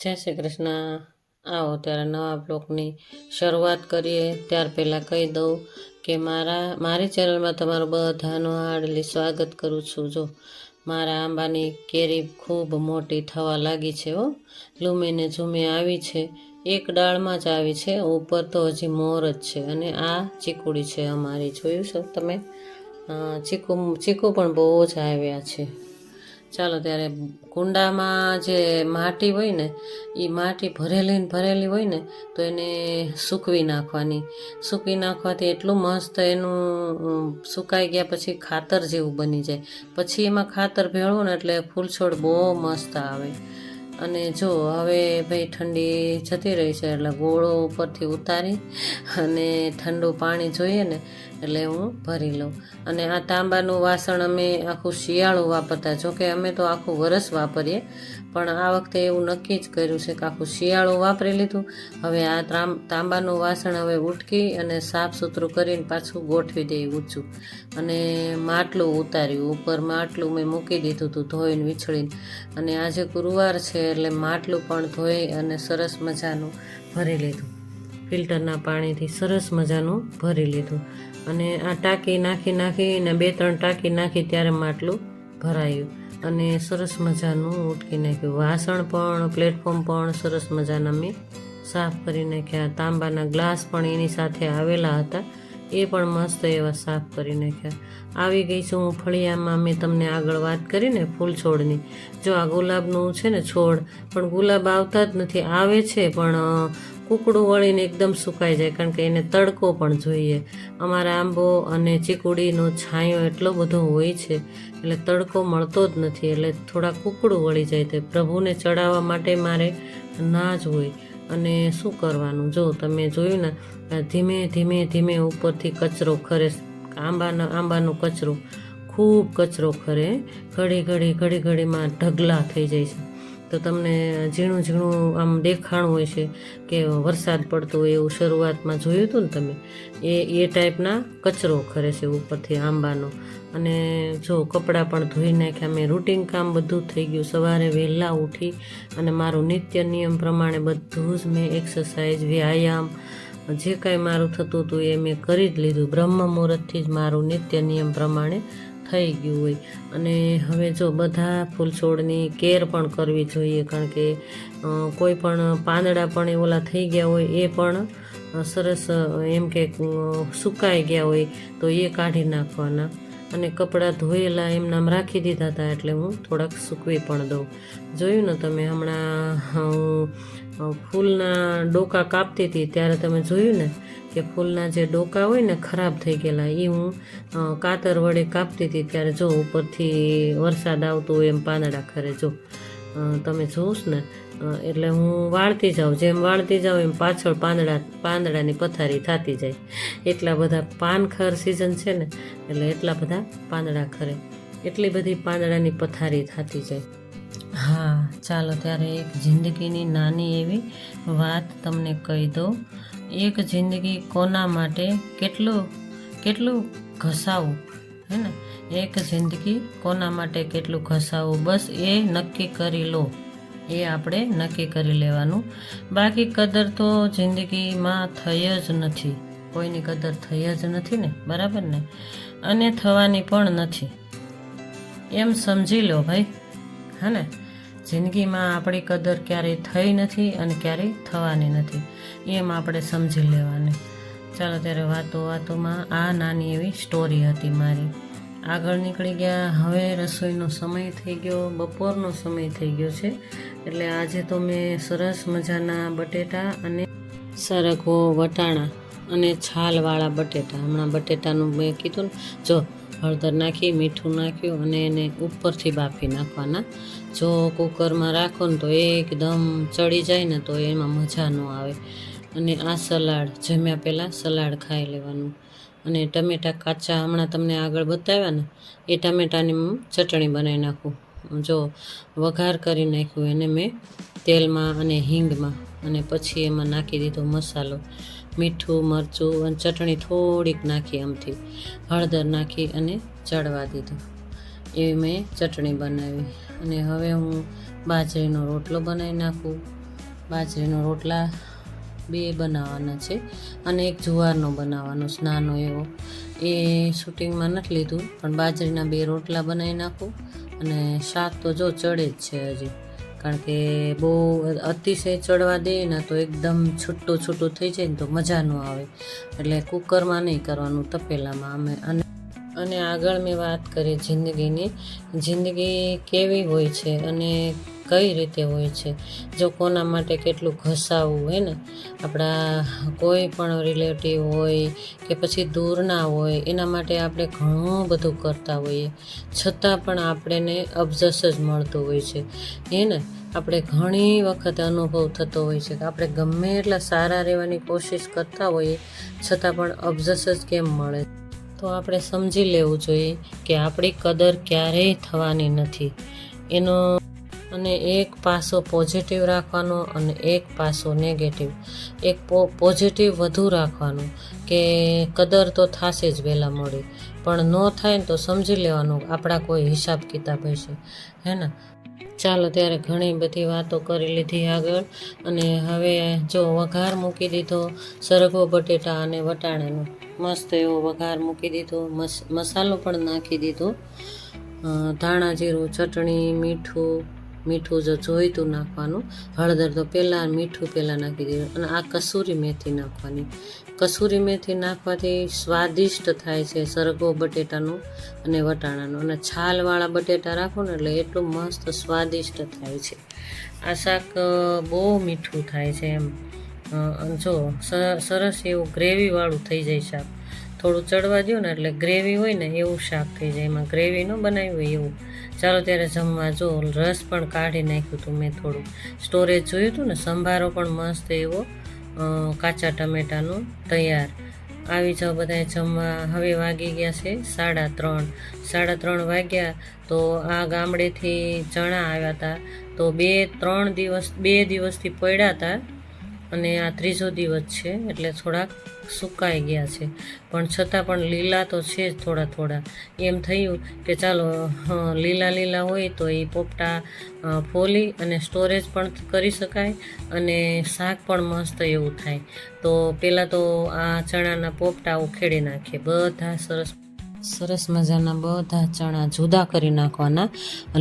જય શ્રી કૃષ્ણ। આવો ત્યારે નવા બ્લોગની શરૂઆત કરીએ। ત્યાર પહેલાં કહી દઉં કે મારી ચેનલમાં તમારું બધાનું હાર્દલી સ્વાગત કરું છું। જો મારા આંબાની કેરી ખૂબ મોટી થવા લાગી છે હો, લૂમીને ઝૂમી આવી છે, એક ડાળમાં જ આવી છે, ઉપર તો હજી મોર જ છે। અને આ ચીકુડી છે અમારી, જોયું છે તમે? ચીકુ પણ બહુ જ આવ્યા છે। ચાલો ત્યારે કુંડામાં જે માટી હોય ને, એ માટી ભરેલી હોય ને તો એને સૂકવી નાખવાની। સૂકવી નાખવાથી એટલું મસ્ત એનું સુકાઈ ગયા પછી ખાતર જેવું બની જાય। પછી એમાં ખાતર ભેળવું ને એટલે ફૂલ છોડ બહુ મસ્ત આવે। અને જો હવે ભાઈ ઠંડી જતી રહી છે એટલે ગોળો ઉપરથી ઉતારી અને ઠંડુ પાણી જોઈએ ને એટલે હું ભરી લઉં। અને આ તાંબાનું વાસણ અમે આખું શિયાળું વાપરતા, જોકે અમે તો આખું વરસ વાપરીએ, પણ આ વખતે એવું નક્કી જ કર્યું છે કે આખું શિયાળું વાપરી લીધું। હવે આ તાંબાનું વાસણ હવે ઉટકી અને સાફ સુથરું કરીને પાછું ગોઠવી દઈએ ઊંચું। અને માટલું ઉતાર્યું, ઉપર માટલું મેં મૂકી દીધું હતું ધોઈને વીછળીને। અને આજે ગુરુવાર છે એટલે માટલું પણ ધોઈ અને સરસ મજાનું ભરી લીધું, ફિલ્ટરના પાણીથી સરસ મજાનું ભરી લીધું। અને આ ટાંકી નાખીને 2-3 ટાંકી નાખી ત્યારે માટલું ભરાયું અને સરસ મજાનું ઉટકી નાખ્યું। વાસણ પણ પ્લેટફોર્મ પણ સરસ મજાના મેં સાફ કરી નાખ્યા। તાંબાના ગ્લાસ પણ એની સાથે આવેલા હતા, એ પણ મસ્ત એવા સાફ કરી નાખ્યા। આવી ગઈ છું હું ફળિયામાં, મેં તમને આગળ વાત કરીને ફૂલ છોડની। જો આ ગુલાબનું છે ને છોડ, પણ ગુલાબ આવતા જ નથી, આવે છે પણ કૂકડું વળીને એકદમ સુકાઈ જાય, કારણ કે એને તડકો પણ જોઈએ। અમારા આંબો અને ચીકુડીનો છાંયો એટલો બધો હોય છે એટલે તડકો મળતો જ નથી, એટલે થોડા કૂકડું વળી જાય। તો પ્રભુને ચડાવવા માટે મારે ના જ હોય, અને શું કરવાનું? જો તમે જોયું ને, ધીમે ઉપરથી કચરો ખરે, આંબાનો કચરો, ખૂબ કચરો ખરે, ઘડીમાં ઢગલા થઈ જાય છે। તો તમને ઝીણું આમ દેખાણું હોય છે કે વરસાદ પડતો હોય એવું, શરૂઆતમાં જોયું હતું ને તમે, એ ટાઈપના કચરો ખરે છે ઉપરથી આંબાનો। અને જો કપડાં પણ ધોઈ નાખ્યા મેં, રૂટિન કામ બધું થઈ ગયું। સવારે વહેલા ઉઠી અને મારું નિત્ય નિયમ પ્રમાણે બધું જ મેં એક્સરસાઇઝ, વ્યાયામ, જે કાંઈ મારું થતું હતું એ મેં કરી જ લીધું। બ્રહ્મ મુહૂર્તથી જ મારું નિત્ય નિયમ પ્રમાણે થઈ ગયું હોય। અને હવે જો બધા ફૂલ છોડની કેર પણ કરવી જોઈએ, કારણ કે કોઈ પણ પાંદડા પણ ઓલા થઈ ગયા હોય એ પણ સરસ એમ કે સુકાઈ ગયા હોય તો એ કાઢી નાખવાના। અને કપડાં ધોયેલા એમનામ રાખી દીધા હતા એટલે હું થોડાક સૂકવી પણ દઉં। જોયું ને તમે, હમણાં હું ફૂલના ડોકા કાપતી હતી ત્યારે તમે જોયું ને કે ફૂલના જે ડોકા હોય ને ખરાબ થઈ ગયેલા, એ હું કાતર વડે કાપતી હતી ત્યારે જો ઉપરથી વરસાદ આવતો હોય એમ પાંદડા ખરે, જો તમે જોઉં ને, એટલે હું વાળતી જાઉં, જેમ વાળતી જાઉં એમ પાછળ પાંદડાની પથારી થતી જાય। એટલા બધા પાનખર સિઝન છે ને એટલે એટલા બધા પાંદડા ખરે, એટલી બધી પાંદડાની પથારી થતી જાય। હા ચાલો ત્યારે એક જિંદગીની નાની એવી વાત તમને કહી દઉં। એક જિંદગી કોના માટે કેટલું ઘસાવું, હે ને? એક જિંદગી કોના માટે કેટલું ઘસાવું, બસ એ નક્કી કરી લો, એ આપણે નક્કી કરી લેવાનું। બાકી કદર તો જિંદગીમાં થઈ જ નથી, કોઈની કદર થઈ જ નથી ને, બરાબર ને? અને થવાની પણ નથી, એમ સમજી લો ભાઈ, હે ને? જિંદગીમાં આપણી કદર ક્યારેય થઈ નથી અને ક્યારેય થવાની નથી, એમ આપણે સમજી લેવાની। ચાલો ત્યારે વાતોમાં આ નાની એવી સ્ટોરી હતી મારી। આગળ નીકળી ગયા। હવે રસોઈનો સમય થઈ ગયો, બપોરનો સમય થઈ ગયો છે, એટલે આજે તો મેં સરસ મજાના બટેટા અને સરગવો, વટાણા અને છાલવાળા બટેટા, હમણાં બટેટાનું મેં કીધું ને, જો હળદર નાખી, મીઠું નાખ્યું અને એને ઉપરથી બાફી નાખવાના। જો કુકરમાં રાખો ને તો એકદમ ચડી જાય ને તો એમાં મજા ન આવે। અને આ સલાડ, જમ્યા પહેલાં સલાડ ખાઈ લેવાનું। અને ટમેટાં કાચા હમણાં તમને આગળ બતાવ્યા ને, એ ટમેટાની હું ચટણી બનાવી નાખું। જો વઘાર કરી નાખ્યું એને મેં તેલમાં અને હિંગમાં, અને પછી એમાં નાખી દીધો મસાલો, મીઠું, મરચું અને ચટણી થોડીક નાખી, આમથી હળદર નાખી અને ચડવા દીધું, એવી મેં ચટણી બનાવી। અને હવે હું બાજરીનો રોટલો બનાવી નાખું, બાજરીનો રોટલા 2 બનાવવાના છે અને એક જુવારનો બનાવવાનો છે નાનો એવો. એ શૂટિંગમાં નથી લીધું, પણ બાજરીના 2 રોટલા બનાવી નાખું. અને શાક તો જો ચડે જ છે હજી, કારણ કે બહુ અતિશય ચડવા દઈએ ને તો એકદમ છૂટું થઈ જાય ને તો મજા ન આવે. એટલે કુકરમાં નહીં કરવાનું, તપેલામાં. અને આગળ મેં વાત કરી જિંદગીની. જિંદગી કેવી હોય છે અને કઈ રીતે હોય છે, જો કોના માટે કેટલું ઘસાવવું હોય ને, આપણા કોઈ પણ રિલેટિવ હોય કે પછી દૂરના હોય, એના માટે આપણે ઘણું બધું કરતા હોઈએ, છતાં પણ આપણને અબજસ જ મળતું હોય છે. ને આપણે ઘણી વખત અનુભવ થતો હોય છે કે આપણે ગમે એટલા સારા રહેવાની કોશિશ કરતા હોઈએ, છતાં પણ અબજસ જ કેમ મળે. તો આપણે સમજી લેવું જોઈએ કે આપણી કદર ક્યારેય થવાની નથી. એનો અને એક પાસો પોઝિટિવ રાખવાનો અને એક પાસો નેગેટિવ. એક પોઝિટિવ વધુ રાખવાનું કે કદર તો થશે જ વહેલા મોડી, પણ ન થાય ને તો સમજી લેવાનું આપણા કોઈ હિસાબ કિતાબ હશે. હે ને? ચાલો ત્યારે ઘણી બધી વાતો કરી લીધી આગળ, અને હવે જો વઘાર મૂકી દીધો સરગવો બટેટા અને વટાણાનો. મસ્ત એવો વઘાર મૂકી દીધો, મસાલો પણ નાખી દીધો, ધાણા જીરું, ચટણી, મીઠું જો જોઈતું નાખવાનું. હળદર તો પહેલાં, મીઠું પહેલાં નાખી દીધું. અને આ કસૂરી મેથી નાખવાની. કસૂરી મેથી નાખવાથી સ્વાદિષ્ટ થાય છે સરગવો બટેટાનું અને વટાણાનું. અને છાલવાળા બટેટા રાખો ને એટલે એટલું મસ્ત સ્વાદિષ્ટ થાય છે. આ શાક બહુ મીઠું થાય છે એમ. જો સરસ એવું ગ્રેવીવાળું થઈ જાય શાક. થોડું ચડવા દો ને એટલે ગ્રેવી હોય ને એવું શાક થઈ જાય, એમાં ગ્રેવી ન બનાવ્યું હોય એવું. ચાલો ત્યારે જમવા. જો રસ પણ કાઢી નાખ્યું હતું મેં, થોડું સ્ટોરેજ જોયું હતું ને. સંભારો પણ મસ્ત એવો કાચા ટમેટાનું તૈયાર. આવી જાઓ બધા જમવા. હવે વાગી ગયા છે 3:30 વાગ્યા. તો આ ગામડેથી ચણા આવ્યા હતા, તો 2 દિવસથી પડ્યા હતા, અને આ 3જો દિવસ છે, એટલે થોડાક સુકાઈ ગયા છે, પણ છતાં પણ લીલા તો છે જ થોડા. એમ થયું કે ચાલો લીલા હોય તો એ પોપટા ફોલી અને સ્ટોરેજ પણ કરી શકાય, અને શાક પણ મસ્ત એવું થાય. તો પહેલાં તો આ ચણાના પોપટા ઉખેડી નાખીએ. બધા સરસ મજાના બધા ચણા જુદા કરી નાખવાના.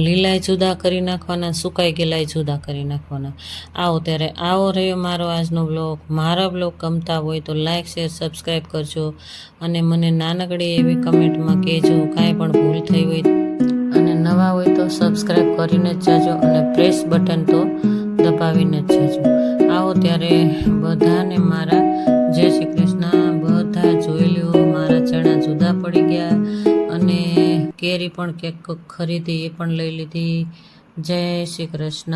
લીલાય જુદા કરી નાખવાના, સુકાઈ ગયેલાય જુદા કરી નાખવાના. આવો રહ્યો મારો આજનો બ્લોગ. મારા બ્લોગ ગમતા હોય તો લાઈક, શેર, સબસ્ક્રાઈબ કરજો, અને મને નાનકડી એવી કમેન્ટમાં કહેજો કાંઈ પણ ભૂલ થઈ હોય. અને નવા હોય તો સબસ્ક્રાઈબ કરીને જ જાજો, અને પ્રેસ બટન તો દબાવીને જ જાજો. આવો ત્યારે બધાને મારા જય શ્રી કૃષ્ણ. બધા જોઈ લ્યો, મારા ચણા જુદા પડી ગયા, અને કેરી પણ કેક ખરીદી એ પણ લઈ લીધી. જય શ્રી કૃષ્ણ.